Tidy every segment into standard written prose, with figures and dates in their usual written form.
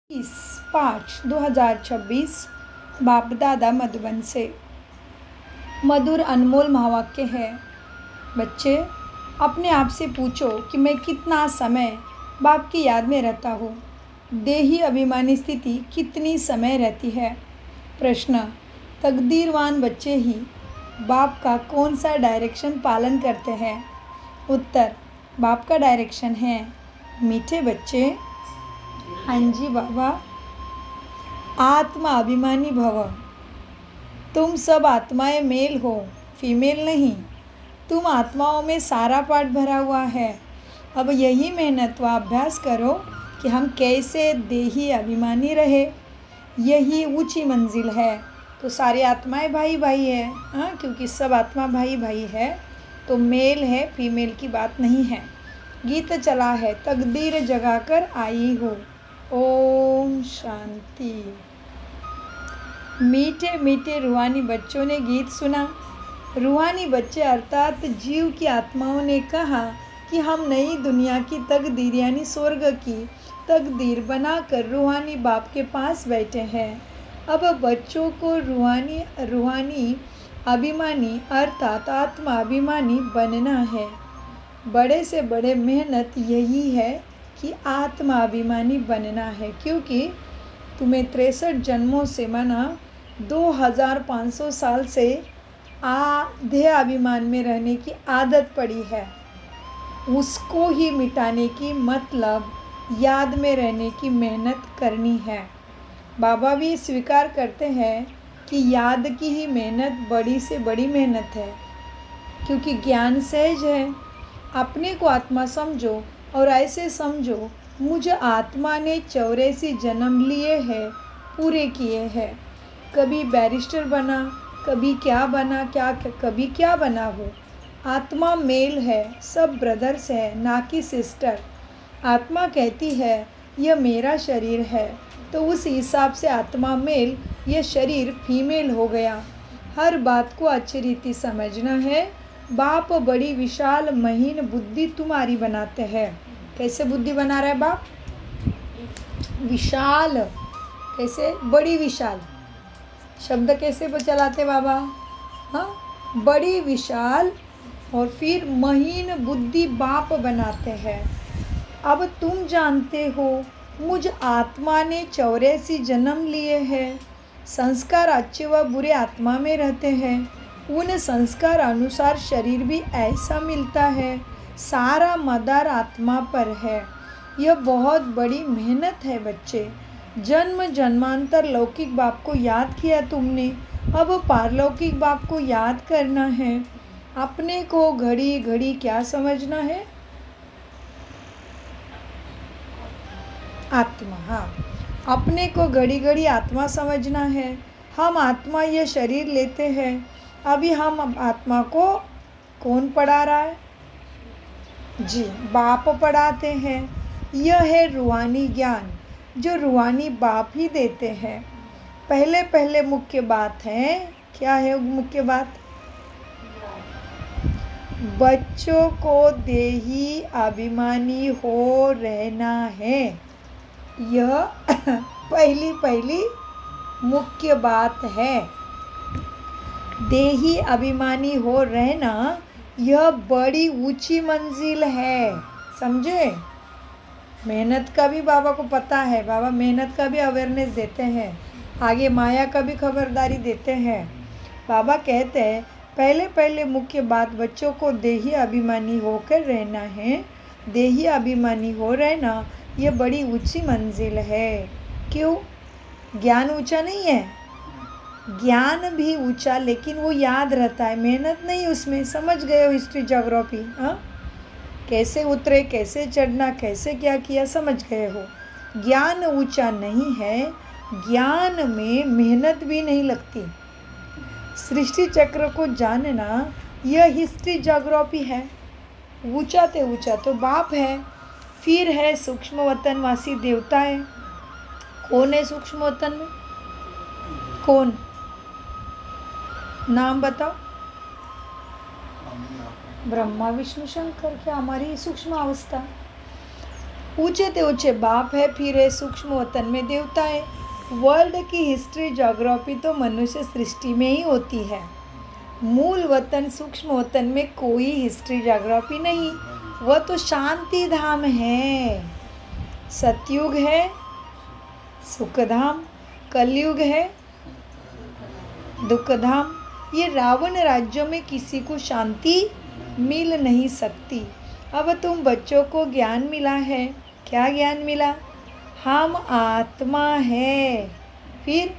2026 बाप दादा मधुबन से मधुर अनमोल महावाक्य है। बच्चे, अपने आप से पूछो कि मैं कितना समय बाप की याद में रहता हूँ। देही अभिमानी स्थिति कितनी समय रहती है। प्रश्न, तकदीरवान बच्चे ही बाप का कौन सा डायरेक्शन पालन करते हैं। उत्तर, बाप का डायरेक्शन है। मीठे बच्चे, हाँ जी बाबा। आत्मा अभिमानी भव। तुम सब आत्माएं मेल हो, फीमेल नहीं। तुम आत्माओं में सारा पाठ भरा हुआ है। अब यही मेहनत व अभ्यास करो कि हम कैसे देही अभिमानी रहे। यही ऊंची मंजिल है। तो सारी आत्माएं भाई भाई है, हाँ, क्योंकि सब आत्मा भाई भाई है। तो मेल है, फीमेल की बात नहीं है। गीत चला है, तकदीर जगाकर आई हो। ओम शांति। मीठे मीठे रूहानी बच्चों ने गीत सुना। रूहानी बच्चे अर्थात जीव की आत्माओं ने कहा कि हम नई दुनिया की तकदीर यानी स्वर्ग की तकदीर बनाकर रूहानी बाप के पास बैठे हैं। अब बच्चों को रूहानी अभिमानी अर्थात आत्मा अभिमानी बनना है। बड़े से बड़े मेहनत यही है कि आत्मा अभिमानी बनना है, क्योंकि तुम्हें 63 जन्मों से माना 2500 साल से आधे अभिमान में रहने की आदत पड़ी है। उसको ही मिटाने की मतलब याद में रहने की मेहनत करनी है। बाबा भी स्वीकार करते हैं कि याद की ही मेहनत बड़ी से बड़ी मेहनत है, क्योंकि ज्ञान सहज है। अपने को आत्मा समझो और ऐसे समझो, मुझे आत्मा ने 84 जन्म लिए हैं, पूरे किए हैं। कभी बैरिस्टर बना, कभी क्या बना, कभी क्या बना हो। आत्मा मेल है, सब ब्रदर्स है, ना कि सिस्टर। आत्मा कहती है यह मेरा शरीर है, तो उस हिसाब से आत्मा मेल, यह शरीर फीमेल हो गया। हर बात को अच्छी रीति समझना है। बाप बड़ी विशाल महीन बुद्धि तुम्हारी बनाते हैं। कैसे बुद्धि बना रहा है बाप? विशाल। कैसे? बड़ी विशाल। शब्द कैसे चलाते बाबा? हाँ, बड़ी विशाल और फिर महीन बुद्धि बाप बनाते हैं। अब तुम जानते हो, मुझ आत्मा ने 84 जन्म लिए हैं। संस्कार अच्छे व बुरे आत्मा में रहते हैं। उन संस्कार अनुसार शरीर भी ऐसा मिलता है। सारा मदार आत्मा पर है। यह बहुत बड़ी मेहनत है बच्चे। जन्म जन्मांतर लौकिक बाप को याद किया तुमने, अब पारलौकिक बाप को याद करना है। अपने को घड़ी घड़ी क्या समझना है? आत्मा। हाँ, अपने को घड़ी घड़ी आत्मा समझना है। हम आत्मा यह शरीर लेते हैं। अभी हम आत्मा को कौन पढ़ा रहा है? जी, बाप पढ़ाते हैं। यह है रूहानी ज्ञान, जो रूहानी बाप ही देते हैं। पहले पहले मुख्य बात है, क्या है मुख्य बात? बच्चों को देही अभिमानी हो रहना है। यह पहली मुख्य बात है। देही अभिमानी हो रहना यह बड़ी ऊंची मंजिल है, समझे? मेहनत का भी बाबा को पता है। बाबा मेहनत का भी अवेयरनेस देते हैं, आगे माया का भी खबरदारी देते हैं। बाबा कहते हैं पहले पहले मुख्य बात बच्चों को देही अभिमानी होकर रहना है। देही अभिमानी हो रहना यह बड़ी ऊंची मंजिल है। क्यों? ज्ञान ऊंचा नहीं है? ज्ञान भी ऊंचा, लेकिन वो याद रहता है, मेहनत नहीं उसमें। समझ गए हो हिस्ट्री ज्योग्राफी? हाँ, कैसे उतरे, कैसे चढ़ना, कैसे क्या किया, समझ गए हो। ज्ञान ऊंचा नहीं है, ज्ञान में मेहनत भी नहीं लगती। सृष्टि चक्र को जानना यह हिस्ट्री ज्योग्राफी है। ऊंचा तो बाप है, फिर है सूक्ष्म वतनवासी देवताएं। कौन है सूक्ष्म वतन में? कौन? नाम बताओ। ब्रह्मा विष्णु शंकर। क्या हमारी सूक्ष्म अवस्था? ऊंचे ते ऊंचे बाप है, फिर है सूक्ष्म वतन में देवता है। वर्ल्ड की हिस्ट्री ज्योग्राफी तो मनुष्य सृष्टि में ही होती है। मूल वतन सूक्ष्म वतन में कोई हिस्ट्री ज्योग्राफी नहीं, वह तो शांति धाम है। सतयुग है सुखधाम, कलयुग है दुखधाम। ये रावण राज्यों में किसी को शांति मिल नहीं सकती। अब तुम बच्चों को ज्ञान मिला है। क्या ज्ञान मिला? हम आत्मा है, फिर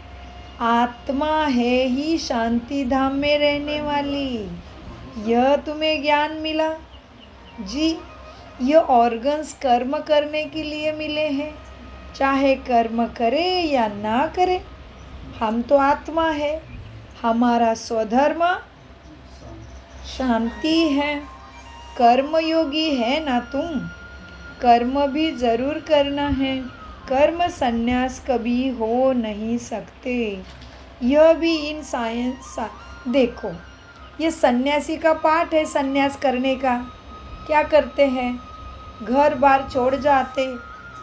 आत्मा है ही शांति धाम में रहने वाली। यह तुम्हें ज्ञान मिला जी। ये ऑर्गन्स कर्म करने के लिए मिले हैं, चाहे कर्म करे या ना करे। हम तो आत्मा है, हमारा स्वधर्म शांति है। कर्मयोगी है ना तुम, कर्म भी ज़रूर करना है। कर्म संन्यास कभी हो नहीं सकते। यह भी इन साइंस देखो, ये सन्यासी का पाठ है। सन्यास करने का क्या करते हैं? घर बार छोड़ जाते,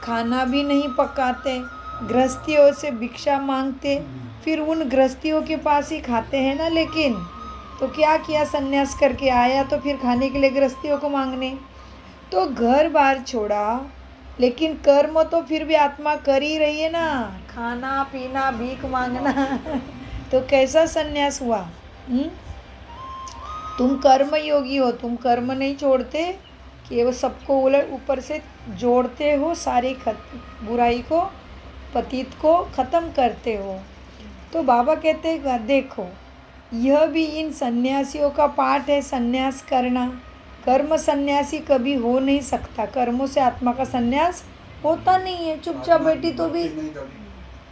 खाना भी नहीं पकाते, गृहस्थियों से भिक्षा मांगते, फिर उन गृहस्थियों के पास ही खाते हैं ना। लेकिन तो क्या किया? सन्यास करके आया तो फिर खाने के लिए गृहस्थियों को मांगने। तो घर बार छोड़ा, लेकिन कर्म तो फिर भी आत्मा कर ही रही है ना, खाना पीना भीख मांगना। तो कैसा सन्यास हुआ? तुम कर्म योगी हो, तुम कर्म नहीं छोड़ते कि वो सबको ऊपर से जोड़ते हो, सारी बुराई को पतित को ख़त्म करते हो। तो बाबा कहते हैं देखो, यह भी इन सन्यासियों का पाठ है, सन्यास करना। कर्म सन्यासी कभी हो नहीं सकता। कर्मों से आत्मा का सन्यास होता नहीं है। चुपचाप बैठी तो भी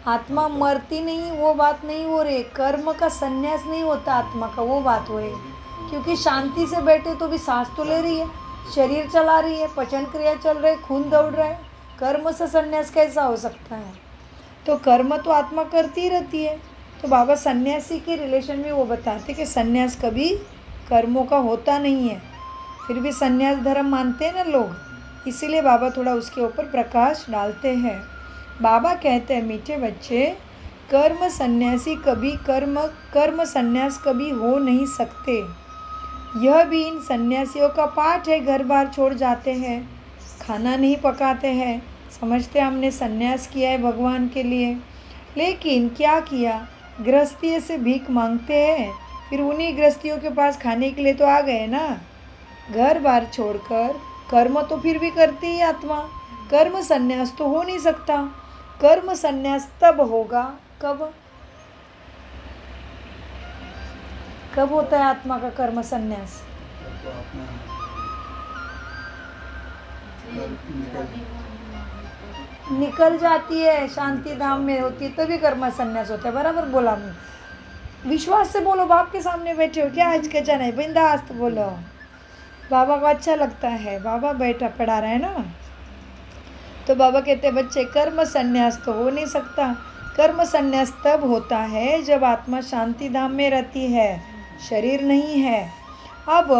आत्मा मरती नहीं, वो बात नहीं हो रही। कर्म का सन्यास नहीं होता आत्मा का, वो बात हो रही। क्योंकि शांति से बैठे तो भी सांस तो ले रही है, शरीर चला रही है, पचन क्रिया चल रही है, खून दौड़ रहा है। कर्म से सन्यास कैसा हो सकता है? तो कर्म तो आत्मा करती रहती है। तो बाबा सन्यासी के रिलेशन में वो बताते कि सन्यास कभी कर्मों का होता नहीं है। फिर भी सन्यास धर्म मानते हैं ना लोग, इसीलिए बाबा थोड़ा उसके ऊपर प्रकाश डालते हैं। बाबा कहते हैं, मीठे बच्चे, कर्म सन्यास कभी हो नहीं सकते। यह भी इन सन्यासियों का पाठ है। घर बार छोड़ जाते हैं, खाना नहीं पकाते हैं, समझते हमने सन्यास किया है भगवान के लिए। लेकिन क्या किया? गृहस्थी से भीख मांगते हैं, फिर उन्हीं गृहस्थियों के पास खाने के लिए तो आ गए ना। घर बार छोड़कर कर्म तो फिर भी करती है आत्मा। कर्म संन्यास तो हो नहीं सकता। कर्म संन्यास तब होगा कब? कब होता है आत्मा का कर्म संन्यास? निकल जाती है, शांति धाम में होती है, तभी कर्म संन्यास होता है। बराबर बोला। विश्वास से बोलो, बाप के सामने बैठे हो, क्या हिचकिचा नहीं, बिंदास बोलो। बाबा को अच्छा लगता है, बाबा बैठा पढ़ा रहा है ना। तो बाबा कहते हैं, बच्चे कर्म संन्यास तो हो नहीं सकता। कर्म संन्यास तब होता है जब आत्मा शांति धाम में रहती है, शरीर नहीं है। अब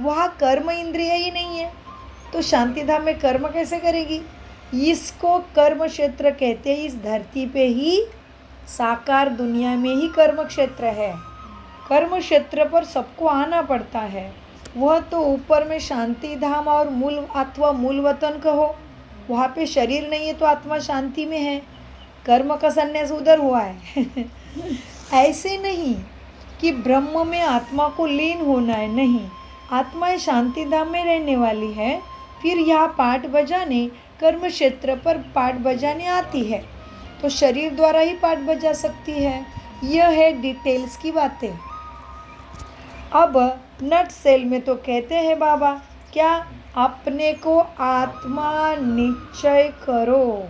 वहाँ कर्म इंद्रिय ही नहीं है, तो शांति धाम में कर्म कैसे करेगी? इसको कर्म क्षेत्र कहते हैं। इस धरती पे ही, साकार दुनिया में ही कर्म क्षेत्र है। कर्म क्षेत्र पर सबको आना पड़ता है। वह तो ऊपर में शांति धाम और मूल अथवा मूल वतन कहो, वहाँ पे शरीर नहीं है तो आत्मा शांति में है। कर्म का संन्यास उधर हुआ है। ऐसे नहीं कि ब्रह्म में आत्मा को लीन होना है, नहीं। आत्मा शांति धाम में रहने वाली है, फिर यहाँ पाठ बजाने, कर्म क्षेत्र पर पाठ बजाने आती है, तो शरीर द्वारा ही पाठ बजा सकती है। यह है डिटेल्स की बातें। अब नट सेल में तो कहते हैं बाबा, क्या? अपने को आत्मा निश्चय करो।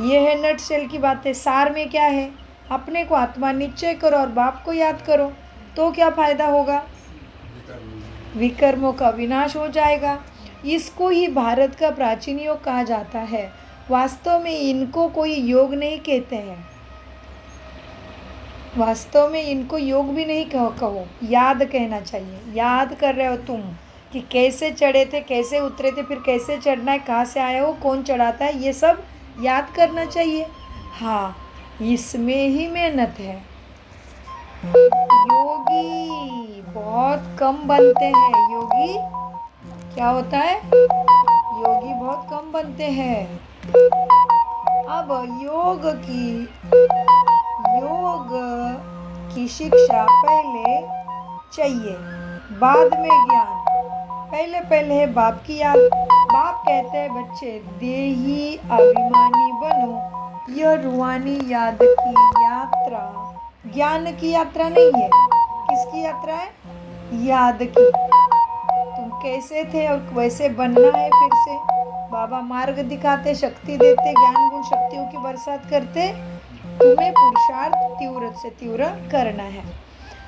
यह है नट सेल की बातें। सार में क्या है? अपने को आत्मा निश्चय करो और बाप को याद करो, तो क्या फ़ायदा होगा? विकर्मों का विनाश हो जाएगा। इसको ही भारत का प्राचीन योग कहा जाता है। वास्तव में इनको कोई योग नहीं कहते हैं। वास्तव में इनको योग भी नहीं कहो, याद कहना चाहिए। याद कर रहे हो तुम, कि कैसे चढ़े थे, कैसे उतरे थे, फिर कैसे चढ़ना है, कहाँ से आया हो, कौन चढ़ाता है, ये सब याद करना चाहिए। हाँ, इसमें ही मेहनत है। योगी बहुत कम बनते हैं। योगी क्या होता है? योगी बहुत कम बनते हैं। अब योग की शिक्षा पहले चाहिए, बाद में ज्ञान। पहले है बाप की याद। बाप कहते हैं बच्चे देही अभिमानी बनो। यह रूहानी याद की यात्रा ज्ञान की यात्रा नहीं है। किसकी यात्रा है? याद की। तुम कैसे थे और वैसे बनना है फिर से। बाबा मार्ग दिखाते, शक्ति देते, ज्ञान गुण शक्तियों की बरसात करते। तुम्हें पुरुषार्थ तीव्र से तीव्र करना है।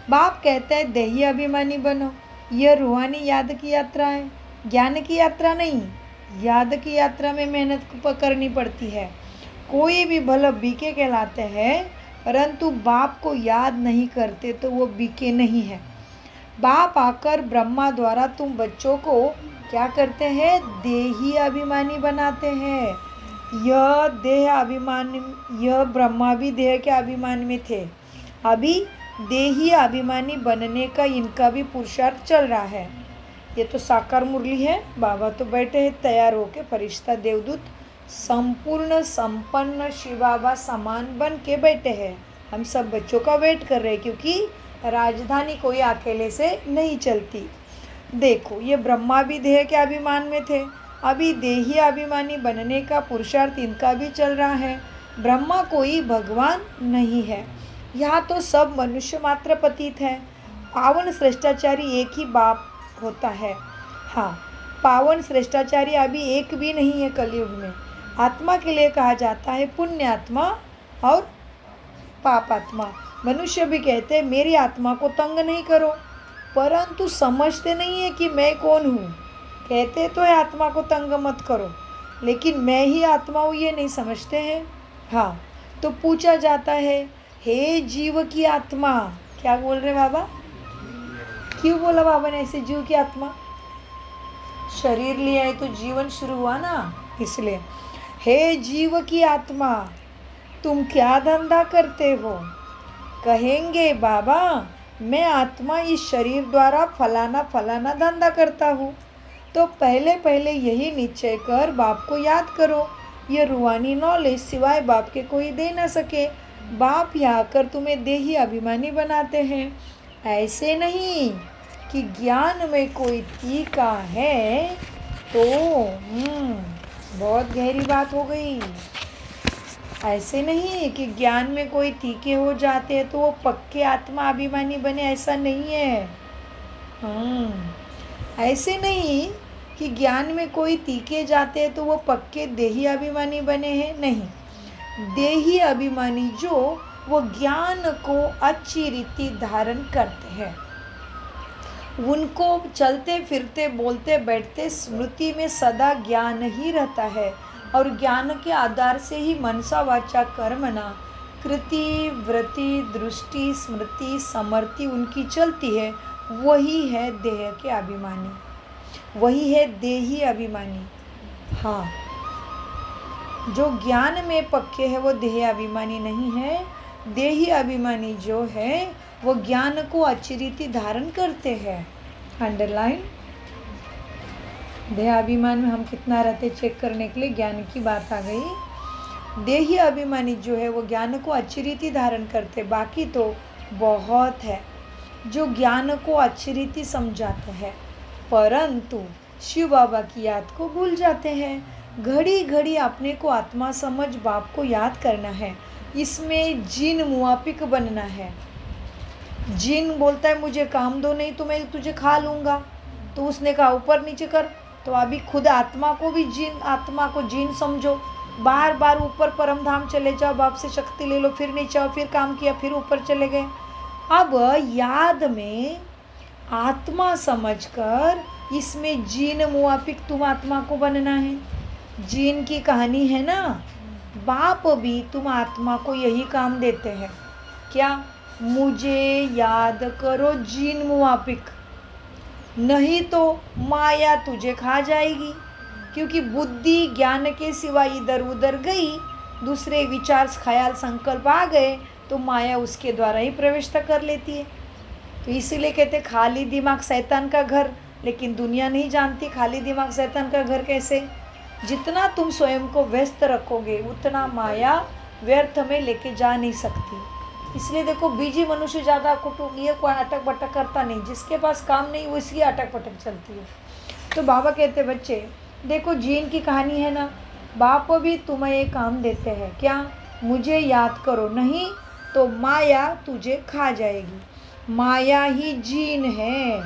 बाप कहते हैं देही अभिमानी बनो। यह रूहानी याद की यात्रा है, ज्ञान की यात्रा नहीं। याद की यात्रा में मेहनत करनी पड़ती है। कोई भी भला बीके कहलाते हैं, परंतु बाप को याद नहीं करते तो वो बीके नहीं है। बाप आकर ब्रह्मा द्वारा तुम बच्चों को क्या करते हैं? देही अभिमानी बनाते हैं। यह देह अभिमानी, यह ब्रह्मा भी देह के अभिमान में थे। अभी देही अभिमानी बनने का इनका भी पुरुषार्थ चल रहा है। ये तो साकार मुरली है। बाबा तो बैठे हैं तैयार होके, फरिश्ता देवदूत संपूर्ण संपन्न शिव बाबा समान बन के बैठे हैं। हम सब बच्चों का वेट कर रहे हैं, क्योंकि राजधानी कोई अकेले से नहीं चलती। देखो, ये ब्रह्मा भी देह के अभिमान में थे। अभी देही अभिमानी बनने का पुरुषार्थ इनका भी चल रहा है। ब्रह्मा कोई भगवान नहीं है, यहाँ तो सब मनुष्य मात्र पतित है। पावन श्रेष्ठाचारी एक ही बाप होता है। हाँ, पावन श्रेष्ठाचारी अभी एक भी नहीं है कलयुग में। आत्मा के लिए कहा जाता है पुण्य आत्मा और पाप आत्मा। मनुष्य भी कहते हैं मेरी आत्मा को तंग नहीं करो, परंतु समझते नहीं है कि मैं कौन हूँ। कहते तो है आत्मा को तंग मत करो, लेकिन मैं ही आत्मा हूँ ये नहीं समझते हैं। हाँ, तो पूछा जाता है हे जीव की आत्मा। क्या बोल रहे बाबा? क्यों बोला बाबा ने ऐसे जीव की आत्मा? शरीर लिया है तो जीवन शुरू हुआ ना, इसलिए। हे जीव की आत्मा, तुम क्या धंधा करते हो? कहेंगे बाबा मैं आत्मा इस शरीर द्वारा फलाना फलाना धंधा करता हूँ। तो पहले यही निश्चय कर बाप को याद करो। ये रूहानी नॉलेज सिवाय बाप के कोई दे न सके। बाप यहाँ आकर तुम्हें देही अभिमानी बनाते हैं। ऐसे नहीं कि ज्ञान में कोई तीखा है तो बहुत गहरी बात हो गई। ऐसे नहीं कि ज्ञान में कोई तीखे हो जाते हैं तो वो पक्के आत्मा अभिमानी बने, ऐसा नहीं है। ऐसे नहीं कि ज्ञान में कोई तीखे जाते हैं तो वो पक्के देही अभिमानी बने हैं, नहीं। देही अभिमानी जो वो ज्ञान को अच्छी रीति धारण करते हैं, उनको चलते फिरते बोलते बैठते स्मृति में सदा ज्ञान ही रहता है। और ज्ञान के आधार से ही मनसा वाचा कर्मणा कृति वृत्ति दृष्टि स्मृति समर्ति उनकी चलती है। वही है देह के अभिमानी, वही है देही अभिमानी। हाँ, जो ज्ञान में पक्के है वो देह अभिमानी नहीं है। देही अभिमानी जो है वो ज्ञान को अच्छी रीति धारण करते हैं। अंडरलाइन। देह अभिमान में हम कितना रहते चेक करने के लिए ज्ञान की बात आ गई। देही अभिमानी जो है वो ज्ञान को अच्छी रीति धारण करते, बाकी तो बहुत है जो ज्ञान को अच्छी रीति समझाते हैं, परंतु शिव बाबा की याद को भूल जाते हैं। घड़ी घड़ी अपने को आत्मा समझ बाप को याद करना है। इसमें जिन मुआफिक बनना है। जिन बोलता है मुझे काम दो नहीं तो मैं तुझे खा लूँगा, तो उसने कहा ऊपर नीचे कर। तो अभी खुद आत्मा को भी जिन, आत्मा को जिन समझो। बार बार ऊपर परम धाम चले जाओ, बाप से शक्ति ले लो, फिर नीचे आओ, फिर काम किया, फिर ऊपर चले गए। अब याद में आत्मा समझकर इसमें जिन मुआफिक तुम आत्मा को बनना है। जिन की कहानी है ना, बाप भी तुम आत्मा को यही काम देते हैं। क्या? मुझे याद करो जिन मुआफिक। नहीं तो माया तुझे खा जाएगी, क्योंकि बुद्धि ज्ञान के सिवा इधर उधर गई, दूसरे विचार ख्याल संकल्प आ गए तो माया उसके द्वारा ही प्रवेश कर लेती है। तो इसीलिए कहते खाली दिमाग शैतान का घर, लेकिन दुनिया नहीं जानती खाली दिमाग शैतान का घर कैसे। जितना तुम स्वयं को व्यस्त रखोगे उतना माया व्यर्थ में लेके जा नहीं सकती। इसलिए देखो बिजी मनुष्य ज़्यादा कुटुंब ये कोई अटक बटक करता नहीं, जिसके पास काम नहीं वो इसकी अटक पटक चलती है। तो बाबा कहते बच्चे देखो जीन की कहानी है ना, बाप भी तुम्हें ये काम देते हैं क्या, मुझे याद करो, नहीं तो माया तुझे खा जाएगी। माया ही जीन है।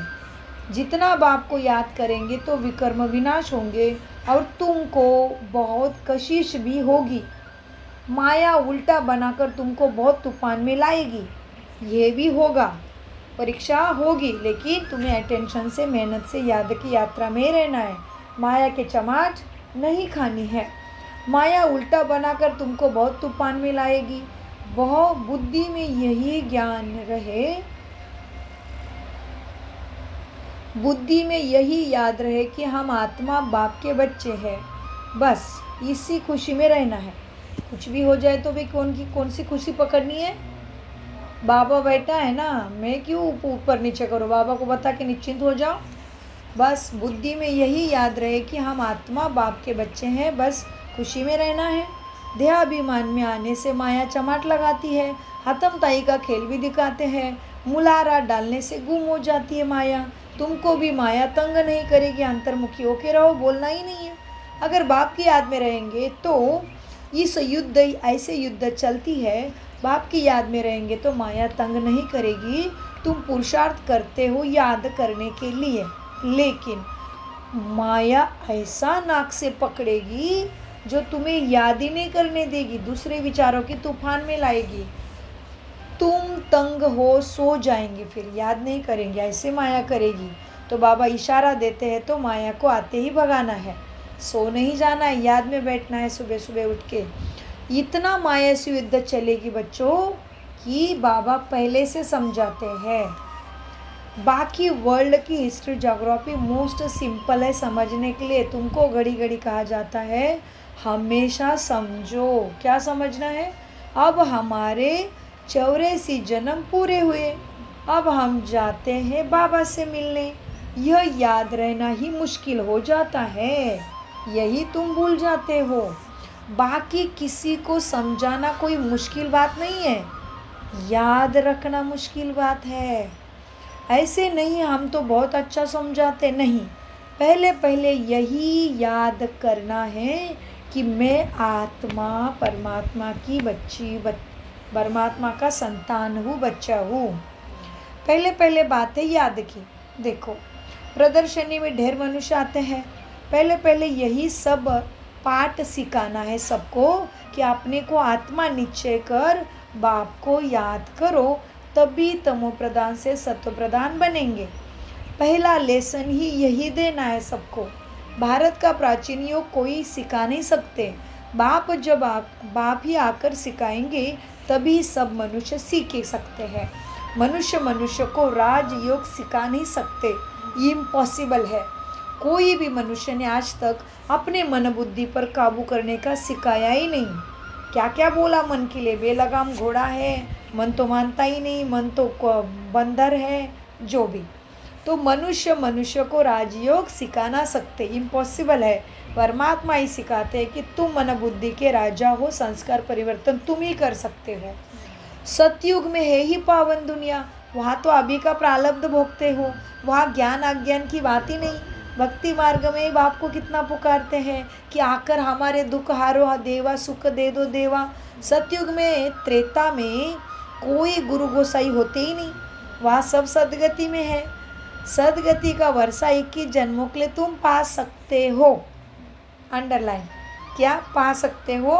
जितना बाप को याद करेंगे तो विकर्म विनाश होंगे और तुमको बहुत कशिश भी होगी। माया उल्टा बनाकर तुमको बहुत तूफान में लाएगी, ये भी होगा, परीक्षा होगी, लेकिन तुम्हें अटेंशन से मेहनत से याद की यात्रा में रहना है। माया के चमाट नहीं खानी है। माया उल्टा बनाकर तुमको बहुत तूफान में लाएगी। बहुत बुद्धि में यही ज्ञान रहे, बुद्धि में यही याद रहे कि हम आत्मा बाप के बच्चे हैं, बस इसी खुशी में रहना है। कुछ भी हो जाए तो भी कौन सी खुशी पकड़नी है। बाबा बैठा है ना, मैं क्यों ऊपर नीचे करूँ, बाबा को बता के निश्चिंत हो जाओ। बस बुद्धि में यही याद रहे कि हम आत्मा बाप के बच्चे हैं, बस खुशी में रहना है। देहाभिमान में आने से माया चमाट लगाती है, हतम ताई का खेल भी दिखाते हैं, मुलारा डालने से गुम हो जाती है माया। तुमको भी माया तंग नहीं करेगी, अंतर्मुखी होके रहो, बोलना ही नहीं है। अगर बाप की याद में रहेंगे तो इस युद्ध ऐसे युद्ध चलती है, बाप की याद में रहेंगे तो माया तंग नहीं करेगी। तुम पुरुषार्थ करते हो याद करने के लिए, लेकिन माया ऐसा नाक से पकड़ेगी जो तुम्हें याद ही नहीं करने देगी, दूसरे विचारों की तूफान में लाएगी। तुम तंग हो सो जाएंगे, फिर याद नहीं करेंगे, ऐसे माया करेगी। तो बाबा इशारा देते हैं तो माया को आते ही भगाना है, सो नहीं जाना है, याद में बैठना है सुबह सुबह उठ के। इतना माया से युद्ध चलेगी बच्चों कि बाबा पहले से समझाते हैं। बाकी वर्ल्ड की हिस्ट्री ज्योग्राफी मोस्ट सिंपल है समझने के लिए। तुमको घड़ी घड़ी कहा जाता है हमेशा समझो। क्या समझना है, अब हमारे 84 जन्म पूरे हुए, अब हम जाते हैं बाबा से मिलने। यह याद रहना ही मुश्किल हो जाता है, यही तुम भूल जाते हो। बाकी किसी को समझाना कोई मुश्किल बात नहीं है, याद रखना मुश्किल बात है। ऐसे नहीं हम तो बहुत अच्छा समझाते, नहीं, पहले पहले यही याद करना है कि मैं आत्मा परमात्मा की परमात्मा का संतान हूँ, बच्चा हूँ। पहले पहले बातें याद की। देखो प्रदर्शनी में ढेर मनुष्य आते हैं, पहले पहले यही सब पाठ सिखाना है सबको कि अपने को आत्मा निश्चय कर बाप को याद करो, तभी तमो प्रधान से सत्व प्रधान बनेंगे। पहला लेसन ही यही देना है सबको। भारत का प्राचीन योग कोई सिखा नहीं सकते, बाप जब बाप ही आकर सिखाएंगे तभी सब मनुष्य सीख सकते हैं। मनुष्य को राजयोग सिखा नहीं सकते, इम्पॉसिबल है। कोई भी मनुष्य ने आज तक अपने मन बुद्धि पर काबू करने का सिखाया ही नहीं। क्या क्या बोला मन के लिए, बेलगाम घोड़ा है, मन तो मानता ही नहीं, मन तो बंदर है, जो भी। तो मनुष्य को राजयोग सिखा ना सकते, इम्पॉसिबल है। परमात्मा ही सिखाते हैं कि तुम मन बुद्धि के राजा हो, संस्कार परिवर्तन तुम ही कर सकते हो। सतयुग में है ही पावन दुनिया, वहाँ तो अभी का प्रारब्ध भोगते हो, वहाँ ज्ञान अज्ञान की बात ही नहीं। भक्ति मार्ग में बाप को कितना पुकारते हैं कि आकर हमारे दुख हारो देवा, सुख दे दो देवा। सतयुग में त्रेता में कोई गुरु गोसाई होते ही नहीं, वहाँ सब सदगति में है। सदगति का वर्षा 21 जन्मों के लिए तुम पा सकते हो। अंडरलाइन, क्या पा सकते हो,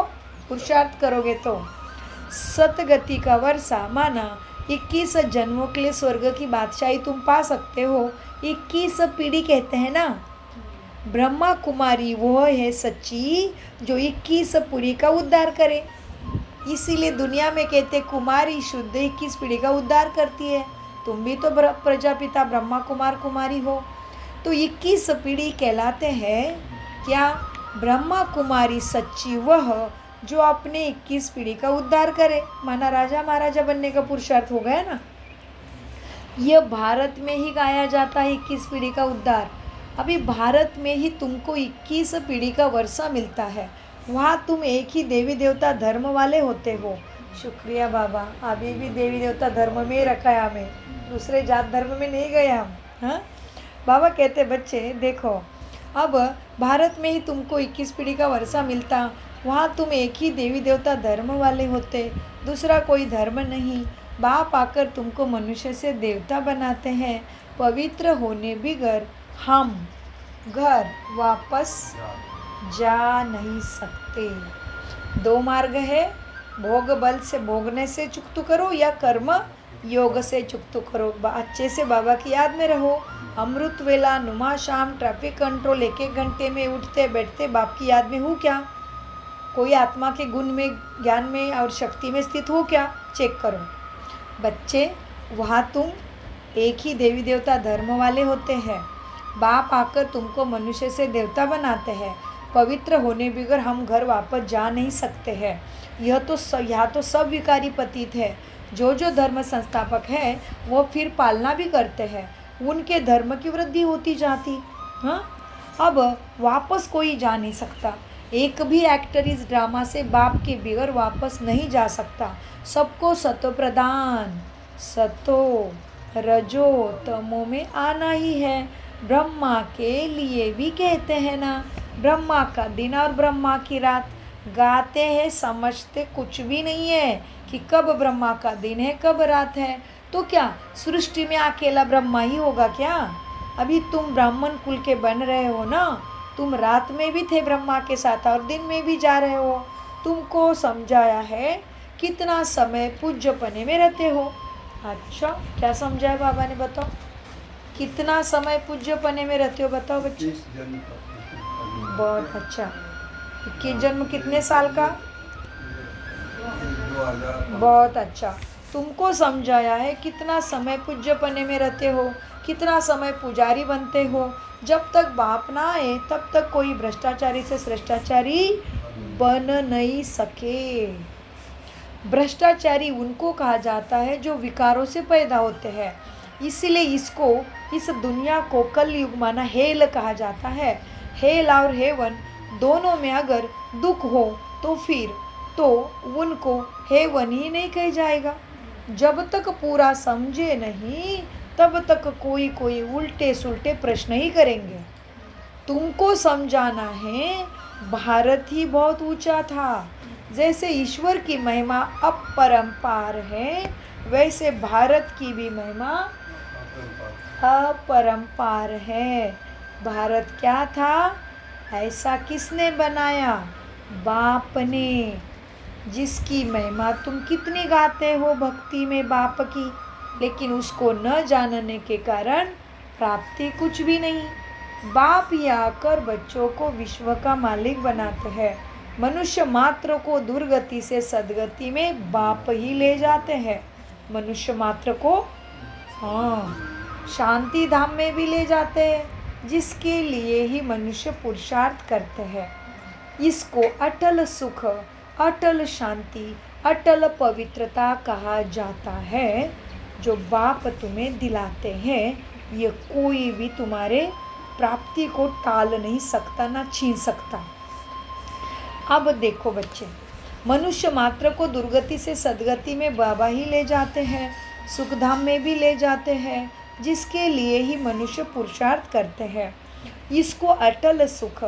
पुरुषार्थ करोगे तो। सतगति का वर्षा माना 21 जन्मों के लिए स्वर्ग की बादशाही तुम पा सकते हो। 21 पीढ़ी कहते हैं ना, ब्रह्मा कुमारी वो है सच्ची जो 21 पीढ़ी का उद्धार करे। इसीलिए दुनिया में कहते कुमारी शुद्ध 21 पीढ़ी का उद्धार करती है। तुम भी तो प्रजापिता ब्रह्मा कुमार कुमारी हो। तो 21 पीढ़ी कहलाते हैं क्या? ब्रह्मा कुमारी सच्ची वह जो अपने 21 पीढ़ी का उद्धार करे। माना राजा महाराजा बनने का पुरुषार्थ हो गया ना। यह भारत में ही गाया जाता है 21 पीढ़ी का उद्धार। अभी भारत में ही तुमको 21 पीढ़ी का वर्षा मिलता है। वहाँ तुम एक ही देवी देवता धर्म वाले होते हो। शुक्रिया बाबा, अभी भी देवी देवता धर्म में ही रखा है हमें, दूसरे जात धर्म में नहीं गए हम। हाँ, बाबा कहते बच्चे देखो, अब भारत में ही तुमको 21 पीढ़ी का वर्षा मिलता। वहाँ तुम एक ही देवी देवता धर्म वाले होते, दूसरा कोई धर्म नहीं। बाप आकर तुमको मनुष्य से देवता बनाते हैं। पवित्र होने बगैर हम घर वापस जा नहीं सकते। 2 मार्ग है, भोग बल से भोगने से चुकतू करो या कर्म योग से चुकतू करो। अच्छे से बाबा की याद में रहो। अमृत वेला, नुमा शाम, ट्रैफिक कंट्रोल, 1-1 घंटे में उठते बैठते बाप की याद में हूँ क्या? कोई आत्मा के गुण में, ज्ञान में और शक्ति में स्थित हो क्या? चेक करो बच्चे। वहाँ तुम एक ही देवी देवता धर्म वाले होते हैं। बाप आकर तुमको मनुष्य से देवता बनाते हैं। पवित्र होने बगैर हम घर वापस जा नहीं सकते हैं। यहाँ तो सब विकारी पतित है। जो धर्म संस्थापक है वो फिर पालना भी करते हैं, उनके धर्म की वृद्धि होती जाती। हाँ, अब वापस कोई जा नहीं सकता। एक भी एक्टर इस ड्रामा से बाप के बगैर वापस नहीं जा सकता। सबको सतो प्रधान, सतो रजो तमो में आना ही है। ब्रह्मा के लिए भी कहते हैं ना, ब्रह्मा का दिन और ब्रह्मा की रात। गाते हैं, समझते कुछ भी नहीं है कि कब ब्रह्मा का दिन है कब रात है। तो क्या सृष्टि में अकेला ब्रह्मा ही होगा क्या? अभी तुम ब्राह्मण कुल के बन रहे हो ना, तुम रात में भी थे ब्रह्मा के साथ और दिन में भी जा रहे हो। तुमको समझाया है कितना समय पूज्य पने में रहते हो। अच्छा, क्या समझाया बाबा ने, बताओ कितना समय पूज्य पने में रहते हो, बताओ बच्चे। बहुत अच्छा। 21 जन्म कितने साल का? बहुत अच्छा। तुमको समझाया है कितना समय पूज्य पने में रहते हो, कितना समय पुजारी बनते हो। जब तक बाप ना आए तब तक कोई भ्रष्टाचारी से श्रेष्ठाचारी बन नहीं सके। भ्रष्टाचारी उनको कहा जाता है जो विकारों से पैदा होते हैं। इसीलिए इस दुनिया को कलयुग माना हेल कहा जाता है। हेल और हेवन दोनों में अगर दुख हो तो फिर तो उनको हेवन ही नहीं कहा जाएगा। जब तक पूरा समझे नहीं तब तक कोई उल्टे सुल्टे प्रश्न ही करेंगे। तुमको समझाना है भारत ही बहुत ऊंचा था। जैसे ईश्वर की महिमा अपरंपार है, वैसे भारत की भी महिमा अपरंपार है। भारत क्या था? ऐसा किसने बनाया? बाप ने। जिसकी महिमा तुम कितनी गाते हो भक्ति में बाप की, लेकिन उसको न जानने के कारण प्राप्ति कुछ भी नहीं। बाप ही आकर बच्चों को विश्व का मालिक बनाते हैं। मनुष्य मात्र को दुर्गति से सदगति में बाप ही ले जाते हैं। मनुष्य मात्र को शांति धाम में भी ले जाते हैं, जिसके लिए ही मनुष्य पुरुषार्थ करते हैं। इसको अटल सुख, अटल शांति, अटल पवित्रता कहा जाता है। जो बाप तुम्हें दिलाते हैं, ये कोई भी तुम्हारे प्राप्ति को टाल नहीं सकता, ना छीन सकता। अब देखो बच्चे, मनुष्य मात्र को दुर्गति से सदगति में बाबा ही ले जाते हैं, सुखधाम में भी ले जाते हैं, जिसके लिए ही मनुष्य पुरुषार्थ करते हैं। इसको अटल सुख,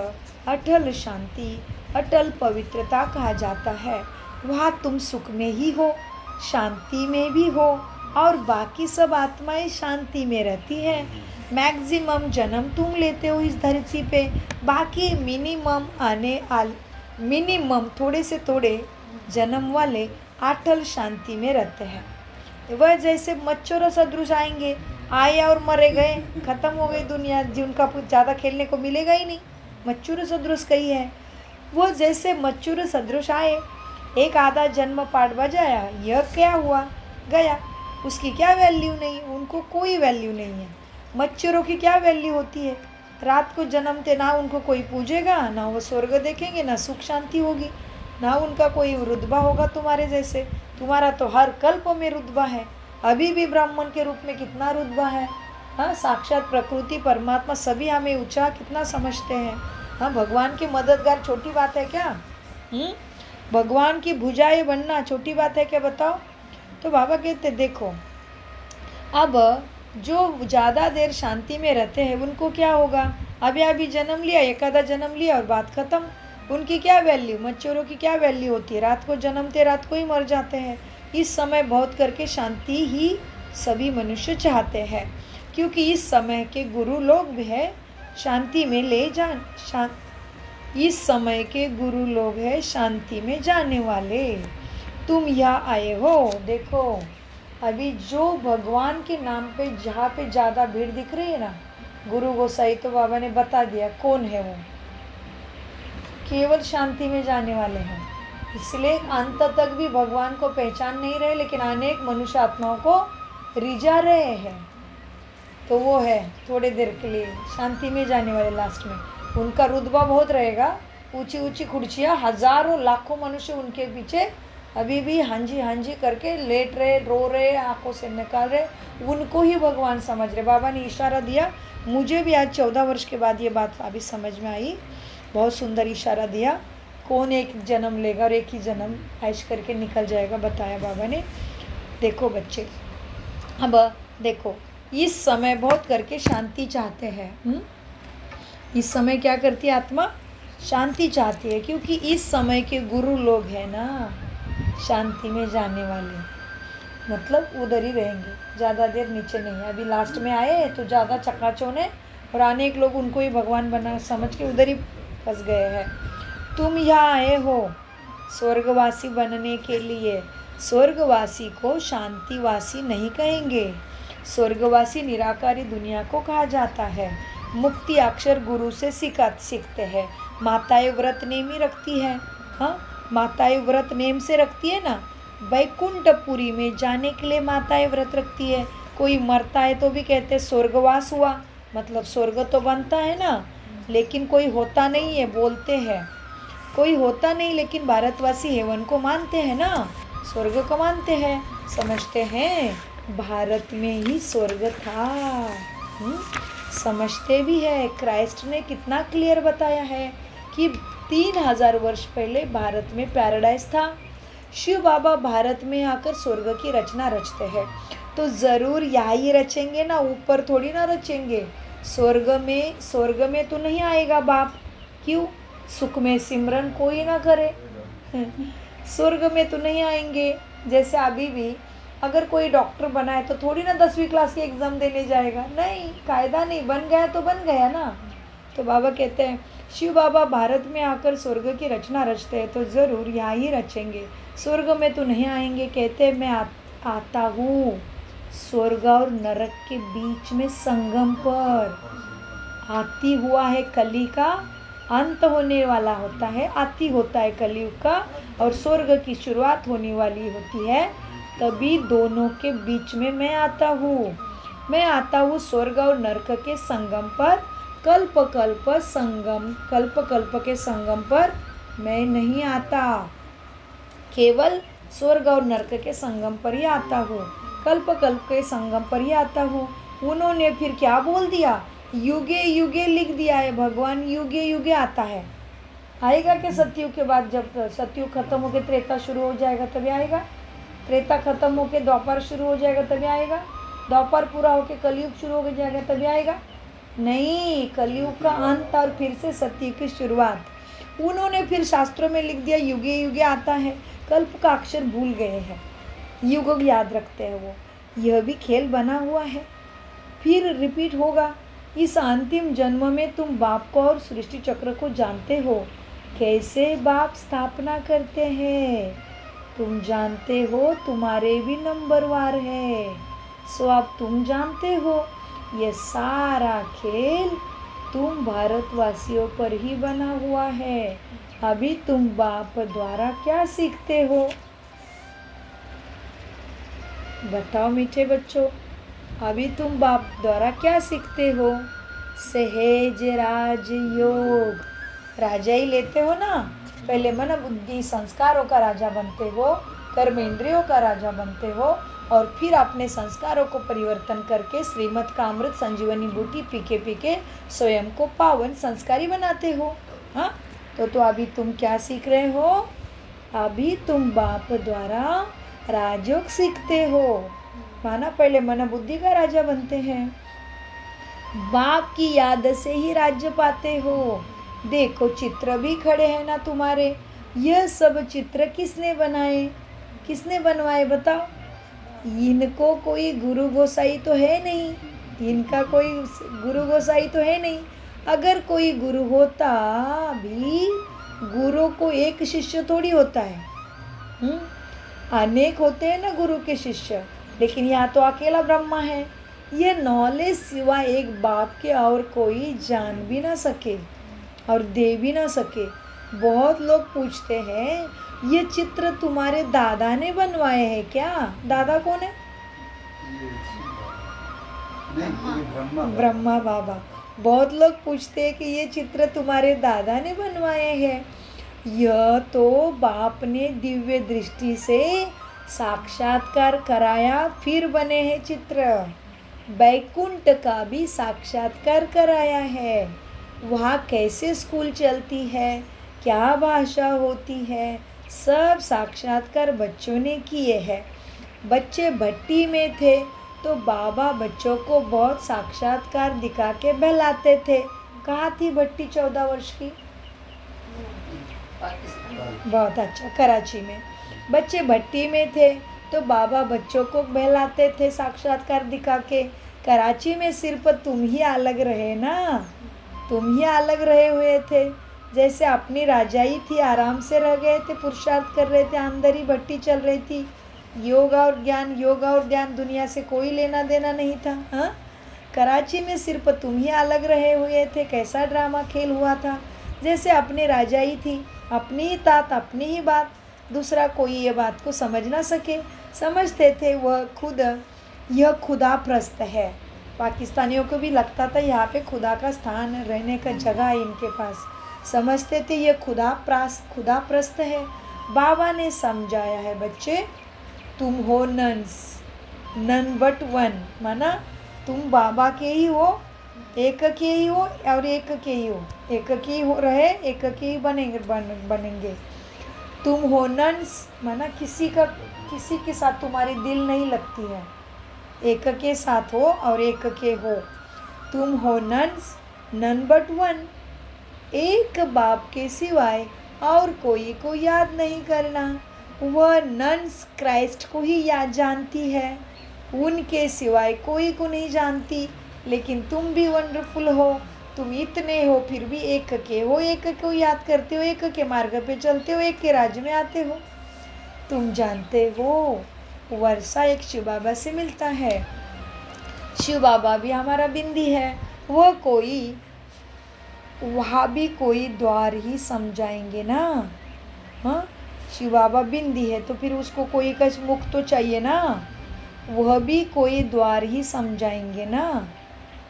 अटल शांति, अटल पवित्रता कहा जाता है। वहाँ तुम सुख में ही हो, शांति में भी हो, और बाकी सब आत्माएं शांति में रहती है। मैक्सिमम जन्म तुम लेते हो इस धरती पे, बाकी मिनिमम थोड़े से थोड़े जन्म वाले अटल शांति में रहते हैं। वह जैसे मच्छरों सदृश आएंगे, आए और मरे गए, खत्म हो गई दुनिया, जिनका कुछ ज़्यादा खेलने को मिलेगा ही नहीं। मच्छर सदृश कही है, वो जैसे मच्छर सदृश आए, एक आधा जन्म पाठ बजाया, यह क्या हुआ, गया, उसकी क्या वैल्यू नहीं, उनको कोई वैल्यू नहीं है। मच्छरों की क्या वैल्यू होती है? रात को जन्मते ना उनको कोई पूजेगा, ना वो स्वर्ग देखेंगे, ना सुख शांति होगी, ना उनका कोई रुतबा होगा तुम्हारे जैसे। तुम्हारा तो हर कल्प में रुतबा है, अभी भी ब्राह्मण के रूप में कितना रुतबा है। हाँ, साक्षात प्रकृति परमात्मा सभी हमें ऊंचा कितना समझते हैं। हाँ, भगवान के मददगार छोटी बात है क्या? भगवान की भुजाएं बनना छोटी बात है क्या, बताओ? तो बाबा कहते देखो, अब जो ज़्यादा देर शांति में रहते हैं उनको क्या होगा? अभी जन्म लिया, एक आधा जन्म लिया और बात ख़त्म। उनकी क्या वैल्यू? मच्छरों की क्या वैल्यू होती है? रात को जन्मते रात को ही मर जाते हैं। इस समय बहुत करके शांति ही सभी मनुष्य चाहते हैं, क्योंकि इस समय के गुरु लोग भी है शांति में ले जान इस समय के गुरु लोग हैं शांति में जाने वाले। तुम यहाँ आए हो, देखो अभी जो भगवान के नाम पे जहाँ पे ज़्यादा भीड़ दिख रही है ना, गुरु गोसाई तो बाबा ने बता दिया कौन है वो, केवल शांति में जाने वाले हैं। इसलिए अंत तक भी भगवान को पहचान नहीं रहे, लेकिन अनेक मनुष्य आत्माओं को रिझा रहे हैं। तो वो है थोड़े देर के लिए शांति में जाने वाले। लास्ट में उनका रुतबा बहुत रहेगा, ऊंची ऊंची कुर्सियाँ, हजारों लाखों मनुष्य उनके पीछे अभी भी हाँ जी करके लेट रहे, रो रहे, आंखों से निकाल रहे, उनको ही भगवान समझ रहे। बाबा ने इशारा दिया, मुझे भी आज 14 वर्ष के बाद ये बात अभी समझ में आई। बहुत सुंदर इशारा दिया, कौन एक जन्म लेगा और एक ही जन्म ऐश करके निकल जाएगा, बताया बाबा ने। देखो बच्चे, अब देखो इस समय बहुत करके शांति चाहते हैं। इस समय क्या करती है आत्मा? शांति चाहती है, क्योंकि इस समय के गुरु लोग हैं ना शांति में जाने वाले, मतलब उधर ही रहेंगे, ज़्यादा देर नीचे नहीं। अभी लास्ट में आए तो ज़्यादा चकाचौंध है और अनेक लोग उनको ही भगवान बना समझ के उधर ही फंस गए हैं। तुम यहाँ आए हो स्वर्गवासी बनने के लिए। स्वर्गवासी को शांतिवासी नहीं कहेंगे, स्वर्गवासी निराकारी दुनिया को कहा जाता है। मुक्ति अक्षर गुरु से सीखते हैं। माताएं व्रत नेम ही रखती है। हाँ, माताएं व्रत नेम से रखती है ना। वैकुंठपुरी में जाने के लिए माताएं व्रत रखती है। कोई मरता है तो भी कहते हैं स्वर्गवास हुआ, मतलब स्वर्ग तो बनता है ना, लेकिन कोई होता नहीं है, बोलते हैं कोई होता नहीं, लेकिन भारतवासी हेवन को मानते हैं ना, स्वर्ग को मानते हैं, समझते हैं भारत में ही स्वर्ग था। समझते भी है। क्राइस्ट ने कितना क्लियर बताया है कि 3000 वर्ष पहले भारत में पैराडाइज था। शिव बाबा भारत में आकर स्वर्ग की रचना रचते हैं, तो ज़रूर यहाँ ही रचेंगे ना, ऊपर थोड़ी ना रचेंगे। स्वर्ग में तो नहीं आएगा बाप, क्यों? सुख में सिमरन कोई ना करे। स्वर्ग में तो नहीं आएंगे। जैसे अभी भी अगर कोई डॉक्टर बना है तो थोड़ी ना 10वीं क्लास की एग्ज़ाम देने जाएगा, नहीं, कायदा नहीं, बन गया तो बन गया ना। तो बाबा कहते हैं शिव बाबा भारत में आकर स्वर्ग की रचना रचते हैं, तो ज़रूर यहाँ ही रचेंगे, स्वर्ग में तो नहीं आएंगे। कहते हैं मैं आता हूँ स्वर्ग और नरक के बीच में संगम पर। आती हुआ है कली का, अंत होने वाला होता है, आती होता है कलयुग का, और स्वर्ग की शुरुआत होने वाली होती है। तभी दोनों के बीच में मैं आता हूँ। मैं आता हूँ स्वर्ग और नरक के संगम पर। कल्प कल्प के संगम पर मैं नहीं आता, केवल स्वर्ग और नरक के संगम पर ही आता हूँ, कल्प के संगम पर ही आता हूँ। उन्होंने फिर क्या बोल दिया? युगे युगे लिख दिया है। भगवान युगे युगे आता है। आएगा क्या सतयुग के बाद? जब सतयुग खत्म होकर त्रेता शुरू हो जाएगा तभी आएगा। त्रेता खत्म होकर द्वापर शुरू हो जाएगा तभी आएगा। द्वापर पूरा होकर कलयुग शुरू हो जाएगा तभी आएगा। नहीं, कलयुग का अंत और फिर से सतयुग की शुरुआत। उन्होंने फिर शास्त्रों में लिख दिया युगे युगे आता है। कल्प का अक्षर भूल गए हैं, युग याद रखते हैं वो। यह भी खेल बना हुआ है, फिर रिपीट होगा। इस अंतिम जन्म में तुम बाप को और सृष्टि चक्र को जानते हो, कैसे बाप स्थापना करते हैं। तुम जानते हो तुम्हारे भी नंबरवार है, सो अब तुम जानते हो ये सारा खेल तुम भारतवासियों पर ही बना हुआ है। अभी तुम बाप द्वारा क्या सीखते हो? बताओ मीठे बच्चों। अभी तुम बाप द्वारा क्या सीखते हो? सहज राज योग। राजा ही लेते हो ना, पहले मन बुद्धि संस्कारों का राजा बनते हो, कर्म इंद्रियों का राजा बनते हो, और फिर अपने संस्कारों को परिवर्तन करके श्रीमत का अमृत संजीवनी बूटी पी के स्वयं को पावन संस्कारी बनाते हो। हाँ, तो अभी तुम क्या सीख रहे हो? अभी तुम बाप द्वारा राजयोग सीखते हो, माना पहले मन बुद्धि का राजा बनते हैं, बाप की याद से ही राज्य पाते हो। देखो चित्र भी खड़े हैं ना तुम्हारे, यह सब चित्र किसने बनाए, किसने बनवाए बताओ? इनको कोई गुरु गोसाई तो है नहीं, इनका कोई गुरु गोसाई तो है नहीं। अगर कोई गुरु होता भी, गुरु को एक शिष्य थोड़ी होता है, अनेक होते हैं ना गुरु के शिष्य, लेकिन यहाँ तो अकेला ब्रह्मा है। ये नॉलेज सिवा एक बाप के और कोई जान भी ना सके और दे भी ना सके। बहुत लोग पूछते हैं, ये चित्र तुम्हारे दादा ने बनवाए हैं क्या? दादा कौन है? ब्रह्मा बाबा। बहुत लोग पूछते हैं कि ये चित्र तुम्हारे दादा ने बनवाए हैं। यह तो बाप ने दिव्य दृष्टि से साक्षात्कार कराया, फिर बने हैं चित्र। बैकुंठ का भी साक्षात्कार कराया है, वहाँ कैसे स्कूल चलती है, क्या भाषा होती है, सब साक्षात्कार बच्चों ने किए हैं। बच्चे भट्टी में थे तो बाबा बच्चों को बहुत साक्षात्कार दिखा के बहलाते थे। कहाँ थी भट्टी 14 वर्ष की? बहुत अच्छा, कराची में। बच्चे भट्टी में थे तो बाबा बच्चों को बहलाते थे साक्षात्कार दिखा के। कराची में सिर्फ तुम ही अलग रहे ना, तुम ही अलग रहे हुए थे। जैसे अपनी राजाई थी, आराम से रह गए थे, पुरुषार्थ कर रहे थे, अंदर ही भट्टी चल रही थी। योगा और ज्ञान, योगा और ध्यान, दुनिया से कोई लेना देना नहीं था। हाँ, कराची में सिर्फ तुम ही अलग रहे हुए थे। कैसा ड्रामा खेल हुआ था, जैसे अपने राजाई थी, अपनी ही तात, अपनी ही बात, दूसरा कोई ये बात को समझ ना सके। समझते थे वह खुद यह खुदा प्रस्त है। पाकिस्तानियों को भी लगता था यहाँ पे खुदा का स्थान, रहने का जगह है इनके पास। समझते थे ये खुदा प्रस्त है। बाबा ने समझाया है, बच्चे तुम हो नन्स, नन बट वन, माना तुम बाबा के ही हो, एक के ही हो और एक के ही हो, एक के ही हो रहे, एक के ही बनेंगे। तुम हो नन्स, माना किसी के साथ तुम्हारी दिल नहीं लगती है, एक के साथ हो और एक के हो। तुम हो नन्स, नन बट वन, एक बाप के सिवाय और कोई को याद नहीं करना। वह नन्स क्राइस्ट को ही याद जानती है, उनके सिवाय कोई को नहीं जानती। लेकिन तुम भी वंडरफुल हो, तुम इतने हो फिर भी एक के हो, एक को याद करते हो, एक के मार्ग पे चलते हो, एक के राज्य में आते हो। तुम जानते हो वर्षा एक शिव बाबा से मिलता है, शिव बाबा भी हमारा बिंदी है। वह कोई वहाँ भी कोई द्वार ही समझाएंगे ना। हाँ, शिव बाबा बिंदी है तो फिर उसको कोई कश मुख तो चाहिए ना, वह भी कोई द्वार ही समझाएंगे ना,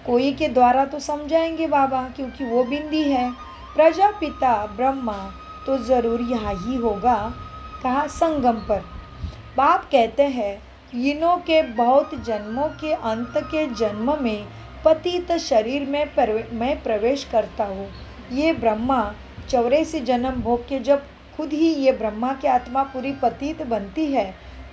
कोई के द्वारा तो समझाएंगे बाबा, क्योंकि वो बिंदी है। प्रजापिता ब्रह्मा तो ज़रूर यहाँ ही होगा, कहाँ? संगम पर। बाप कहते हैं, इनों के बहुत जन्मों के अंत के जन्म में पतित शरीर में मैं प्रवेश करता हूँ। ये ब्रह्मा 84 जन्म भोग के जब खुद ही ये ब्रह्मा की आत्मा पूरी पतित बनती है,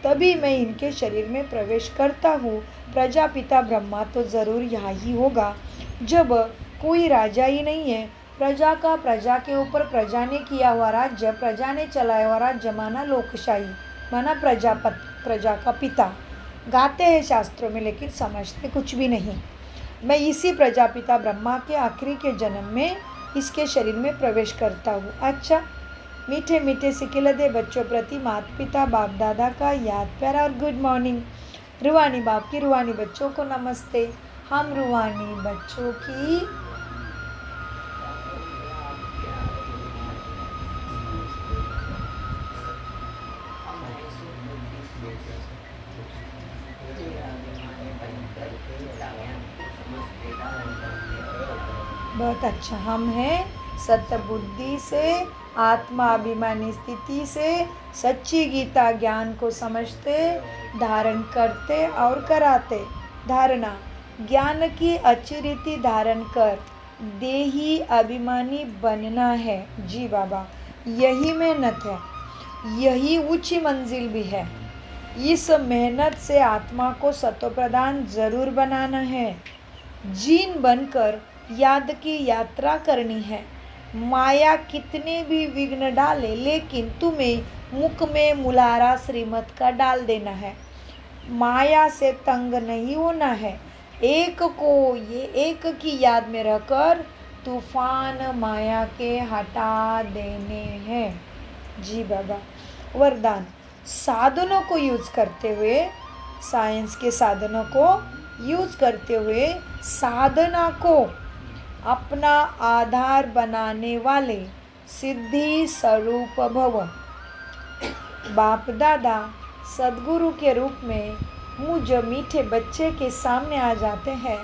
तभी मैं इनके शरीर में प्रवेश करता हूँ। प्रजापिता ब्रह्मा तो ज़रूर यहाँ ही होगा, जब कोई राजा ही नहीं है। प्रजा का, प्रजा के ऊपर प्रजा ने किया हुआ राज्य, प्रजा ने चलाया हुआ राज्य, माना लोकशाही, माना प्रजा का पिता। गाते हैं शास्त्रों में लेकिन समझते कुछ भी नहीं। मैं इसी प्रजापिता ब्रह्मा के आखिरी के जन्म में इसके शरीर में प्रवेश करता हूँ। अच्छा, मीठे मीठे सिखिल दे बच्चों प्रति माता पिता बाप दादा का याद प्यारा और गुड मॉर्निंग। रूहानी बाप की रूहानी बच्चों को नमस्ते। हम रूहानी बच्चों की बहुत अच्छा। हम हैं सत्य बुद्धि से, आत्मा अभिमानी स्थिति से सच्ची गीता ज्ञान को समझते, धारण करते और कराते। धारणा, ज्ञान की अच्छी रीति धारण कर देही अभिमानी बनना है। जी बाबा, यही मेहनत है, यही ऊंची मंजिल भी है। इस मेहनत से आत्मा को सत्वप्रधान जरूर बनाना है। जीन बनकर याद की यात्रा करनी है। माया कितने भी विघ्न डाले, लेकिन तुम्हें मुख में मुलारा श्रीमत का डाल देना है। माया से तंग नहीं होना है। एक की याद में रहकर तूफान माया के हटा देने हैं। जी बाबा। वरदान, साधनों को यूज करते हुए, साइंस के साधनों को यूज करते हुए साधना को अपना आधार बनाने वाले सिद्धि स्वरूप भव। बाप दादा सद्गुरु के रूप में मुझ मीठे बच्चे के सामने आ जाते हैं,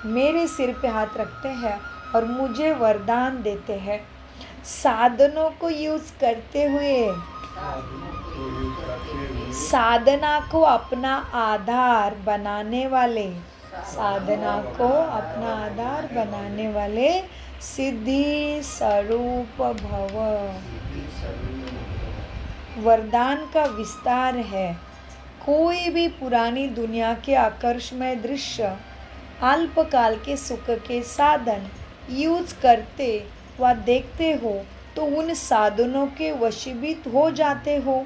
मेरे सिर पे हाथ रखते हैं और मुझे वरदान देते हैं। साधनों को यूज करते हुए साधना को अपना आधार बनाने वाले, साधना को अपना आधार बनाने वाले सिद्धि स्वरूप भव। वरदान का विस्तार है। कोई भी पुरानी दुनिया के आकर्षमय दृश्य, अल्पकाल के सुख के साधन यूज करते व देखते हो तो उन साधनों के वशीभूत हो जाते हो।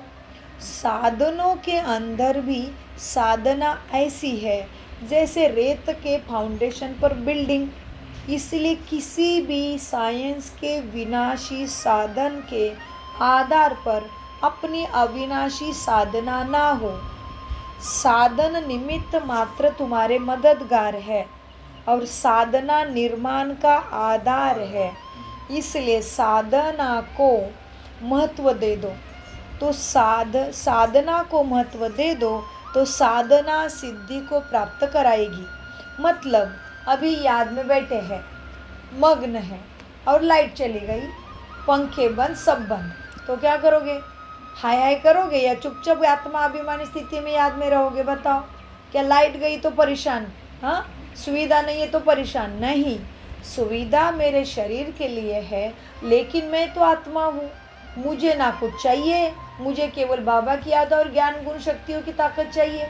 साधनों के अंदर भी साधना ऐसी है जैसे रेत के फाउंडेशन पर बिल्डिंग। इसलिए किसी भी साइंस के विनाशी साधन के आधार पर अपनी अविनाशी साधना ना हो। साधन निमित्त मात्र तुम्हारे मददगार है और साधना निर्माण का आधार है। इसलिए साधना को महत्व दे दो तो साधना को महत्व दे दो तो साधना सिद्धि को प्राप्त कराएगी। मतलब अभी याद में बैठे हैं, मग्न है और लाइट चली गई, पंखे बंद, सब बंद, तो क्या करोगे? हाय हाय करोगे या चुपचाप आत्मा अभिमानी स्थिति में याद में रहोगे? बताओ। क्या लाइट गई तो परेशान? हाँ, सुविधा नहीं है तो परेशान नहीं। सुविधा मेरे शरीर के लिए है, लेकिन मैं तो आत्मा हूँ, मुझे ना कुछ चाहिए, मुझे केवल बाबा की याद और ज्ञान गुण शक्तियों की ताकत चाहिए।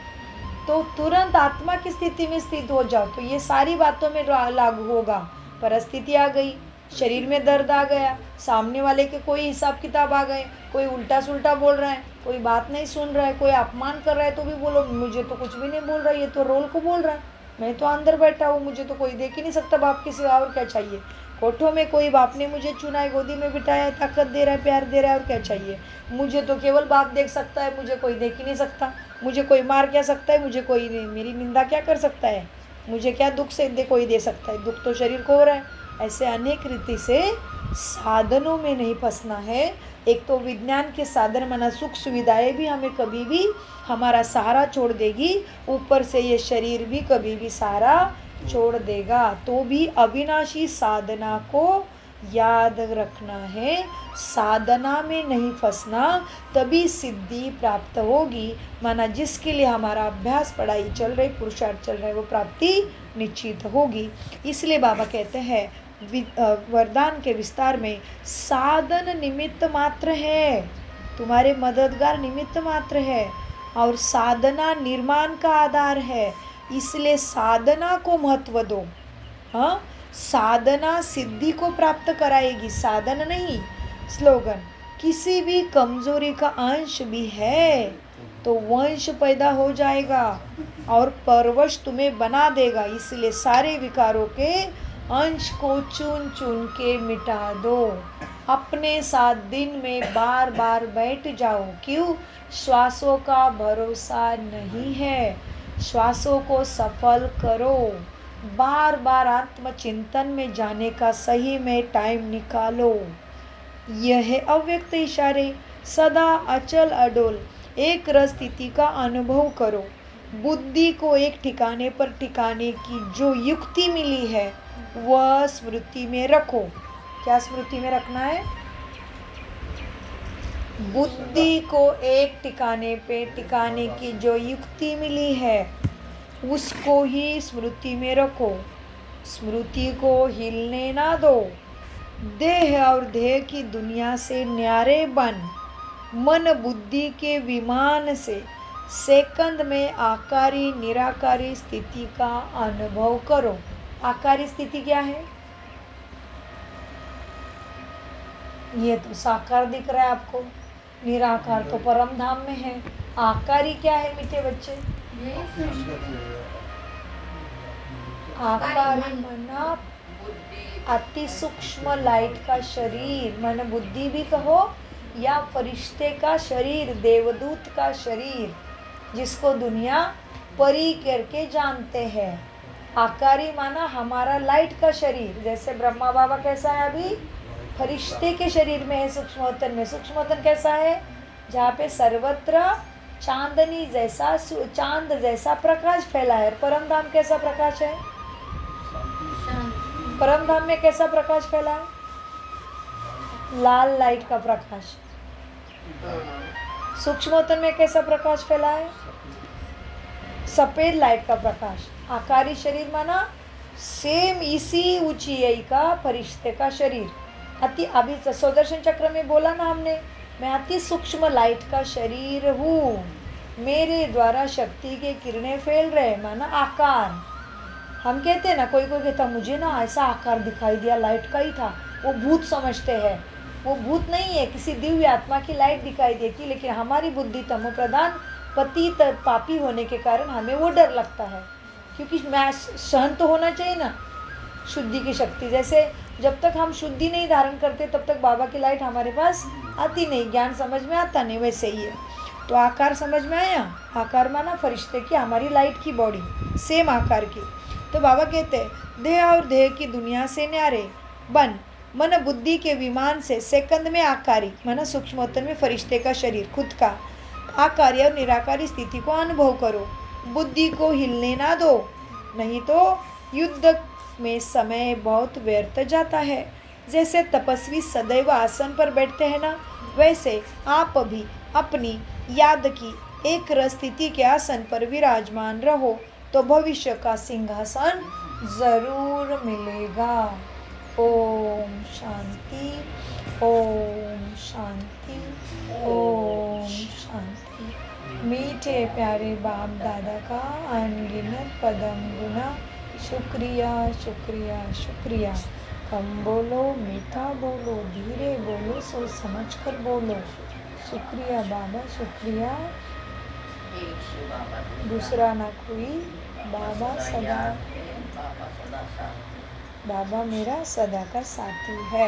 तो तुरंत आत्मा की स्थिति में स्थित हो जाओ तो ये सारी बातों में लागू होगा। परिस्थिति आ गई, शरीर में दर्द आ गया, सामने वाले के कोई हिसाब किताब आ गए, कोई उल्टा सुल्टा बोल रहा है, कोई बात नहीं सुन रहा है, कोई अपमान कर रहा है, तो भी बोलो मुझे तो कुछ भी नहीं बोल रहा है, ये तो रोल को बोल रहा है, मैं तो अंदर बैठा हूँ, मुझे तो कोई देख ही नहीं सकता बाप के सिवा, और क्या चाहिए? कोठों में कोई बाप ने मुझे चुना है, गोदी में बिठाया है, ताकत दे रहा है, प्यार दे रहा है, और क्या चाहिए? मुझे तो केवल बाप देख सकता है, मुझे कोई देख ही नहीं सकता। मुझे कोई मार क्या सकता है? मुझे कोई मेरी निंदा क्या कर सकता है? मुझे क्या दुख से कोई दे सकता है? दुख तो शरीर को हो रहा है। ऐसे अनेक रीति से साधनों में नहीं फंसना है। एक तो विज्ञान के साधन माना सुख सुविधाएं भी हमें कभी भी हमारा सहारा छोड़ देगी, ऊपर से ये शरीर भी कभी भी सहारा छोड़ देगा। तो भी अविनाशी साधना को याद रखना है, साधना में नहीं फंसना, तभी सिद्धि प्राप्त होगी। माना जिसके लिए हमारा अभ्यास पढ़ाई चल रही, पुरुषार्थ चल रहा है, वो प्राप्ति निश्चित होगी। इसलिए बाबा कहते हैं वरदान के विस्तार में, साधन निमित्त मात्र है, तुम्हारे मददगार निमित्त मात्र है, और साधना निर्माण का आधार है। इसलिए साधना को महत्व दो। हाँ, साधना सिद्धि को प्राप्त कराएगी, साधन नहीं। स्लोगन, किसी भी कमजोरी का अंश भी है तो वंश पैदा हो जाएगा और परवश तुम्हें बना देगा। इसलिए सारे विकारों के अंश को चुन चुन के मिटा दो। अपने साथ दिन में बार बार बैठ जाओ। क्यों? श्वासों का भरोसा नहीं है, श्वासों को सफल करो। बार बार आत्मचिंतन में जाने का सही में टाइम निकालो। यह है अव्यक्त इशारे। सदा अचल अडोल एक रस स्थिति का अनुभव करो। बुद्धि को एक ठिकाने पर ठिकाने की जो युक्ति मिली है वह स्मृति में रखो। क्या स्मृति में रखना है? बुद्धि को एक ठिकाने पे टिकाने की जो युक्ति मिली है उसको ही स्मृति में रखो। स्मृति को हिलने ना दो। देह और देह की दुनिया से न्यारे बन मन बुद्धि के विमान से सेकंड में आकारी निराकारी स्थिति का अनुभव करो। आकारी स्थिति क्या है? ये तो साकार दिख रहा है आपको, निराकार तो परम धाम में है। आकारी क्या है मीठे बच्चे? आकारी मना अति सूक्ष्म लाइट का शरीर, मन बुद्धि भी कहो या फरिश्ते का शरीर, देवदूत का शरीर, जिसको दुनिया परी करके जानते हैं। आकारी माना हमारा लाइट का शरीर। जैसे ब्रह्मा बाबा कैसा है अभी? फरिश्ते के शरीर में है सूक्ष्मोत्तन में। सूक्ष्मोत्तन कैसा है? जहाँ पे सर्वत्र चांदनी जैसा चांद जैसा प्रकाश फैला है। परम धाम कैसा प्रकाश है? परम धाम में कैसा प्रकाश फैला है? लाल लाइट का प्रकाश। सूक्ष्मोत्तन में कैसा प्रकाश फैला है? सफेद लाइट का प्रकाश। आकारी शरीर माना सेम इसी ऊंचाई का फरिश्ते का शरीर। अति अभी सुदर्शन चक्र में बोला ना हमने, मैं अति सूक्ष्म लाइट का शरीर हूँ, मेरे द्वारा शक्ति के किरणें फैल रहे, माना आकार। हम कहते हैं ना, कोई कोई कहता मुझे ना ऐसा आकार दिखाई दिया, लाइट का ही था, वो भूत समझते हैं। वो भूत नहीं है, किसी दिव्य आत्मा की लाइट दिखाई देती, लेकिन हमारी बुद्धि तमो प्रधान पतित पापी होने के कारण हमें वो डर लगता है, क्योंकि मैं सहन तो होना चाहिए ना शुद्धि की शक्ति। जैसे जब तक हम शुद्धि नहीं धारण करते तब तक बाबा की लाइट हमारे पास आती नहीं, ज्ञान समझ में आता नहीं। वैसे ही है। तो आकार समझ में आया? आकार माना फरिश्ते की हमारी लाइट की बॉडी, सेम आकार की। तो बाबा कहते हैं देह और देह की दुनिया से न्यारे बन मन बुद्धि के विमान से सेकंद में आकारी माना सूक्ष्मोत्तन में फरिश्ते का शरीर, खुद का आकारी और निराकारी स्थिति को अनुभव करो। बुद्धि को हिलने ना दो, नहीं तो युद्ध में समय बहुत व्यर्थ जाता है। जैसे तपस्वी सदैव आसन पर बैठते हैं ना, वैसे आप भी अपनी याद की एक स्थिति के आसन पर विराजमान रहो तो भविष्य का सिंहासन जरूर मिलेगा। ओम शांति, ओम शांति, ओम शांति। मीठे प्यारे बाप दादा का अनगिनत पदम गुना शुक्रिया शुक्रिया शुक्रिया। कम बोलो, मीठा बोलो, धीरे बोलो, सोच समझ कर बोलो। शुक्रिया बाबा, शुक्रिया। दूसरा ना कोई, बाबा सदा, बाबा मेरा सदा का साथी है।